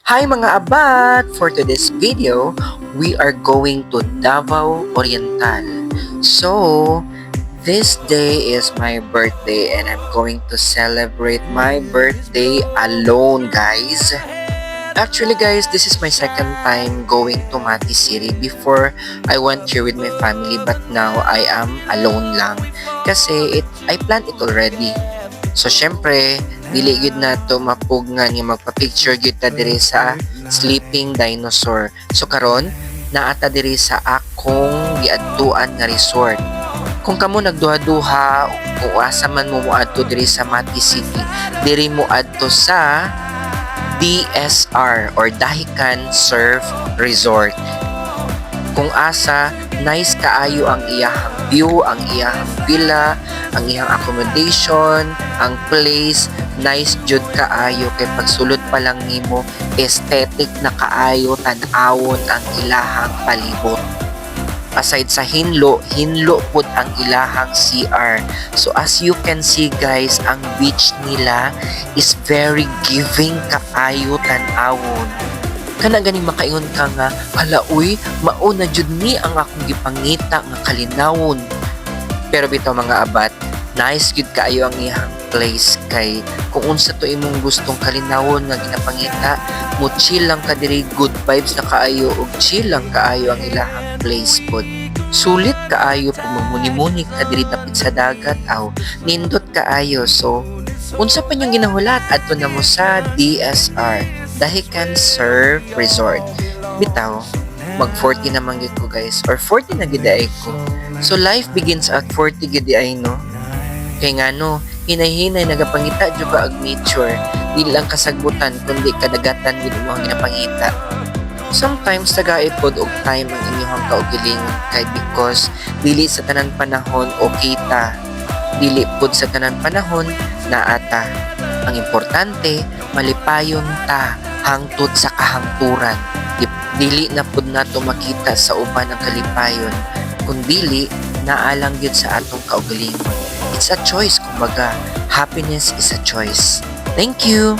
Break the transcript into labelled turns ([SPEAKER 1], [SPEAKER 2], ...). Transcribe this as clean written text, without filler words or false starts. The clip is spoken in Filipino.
[SPEAKER 1] Hi mga abat! For today's video, we are going to Davao Oriental. So, this day is my birthday and I'm going to celebrate my birthday alone, guys. Actually, guys, this is my second time going to Mati City. Before, I went here with my family but now I am alone lang. Kasi I planned it already. So, syempre, dili gid na to mapugngan nga magpa-picture gid ta diri sa sleeping dinosaur. So karon naata diri sa akong giadtuan nga resort. Kung kamo nagduha-duha o asa man mo moadto diri sa Mati City, diri mo adto sa DSR or Dahican Surf Resort. Kung asa nice kaayo ang iyahang view, ang iyahang villa, ang iyang accommodation, ang place, nice jud kaayo kay pagsulod pa lang nimo aesthetic na kaayo tan-awon ang ilahang palibot. Aside sa hinlo pud ang ilahang CR. So as you can see guys, ang beach nila is very giving kaayo tan-awon. Kana gani makaingon ka nga, hala uy, mauna jud ni ang akong gipangita nga kalinawon. Pero bitaw mga abat, nice gid kaayo ang iyang place kay kung unsa to imong gustong kalinawon nga ginapangita, mo chill lang ka diri, good vibes na kaayo ug chill lang kaayo ang ilahang place pod. Sulit kaayo pag magmuni-muni ka diri dapit sa dagat aw nindot kaayo. So unsa pa niyang ginahulat adto na mo sa DSR, Dahican Surf Resort. Bitaw, mag 40 naman gid ko guys, or 40 na gid ay ko. So life begins at 40 gid ay no. Kay nga no, hinay-hinay nagapangita jud ka og nature, di lang kasagbutan kundi kadagatan gid mo ang ginapangita. Sometimes tagaipod og time ang inyong kaugalingon kay because dili sa tanan panahon o kita, dili pud sa tanan panahon naata. Ang importante, malipayon ta hangtod sa kahangturan. Dili na pud nato makita sa uban ang kalipayon, kundili naalang gyud sa atong kaugalingon. It's a choice, kumbaga. Happiness is a choice. Thank you!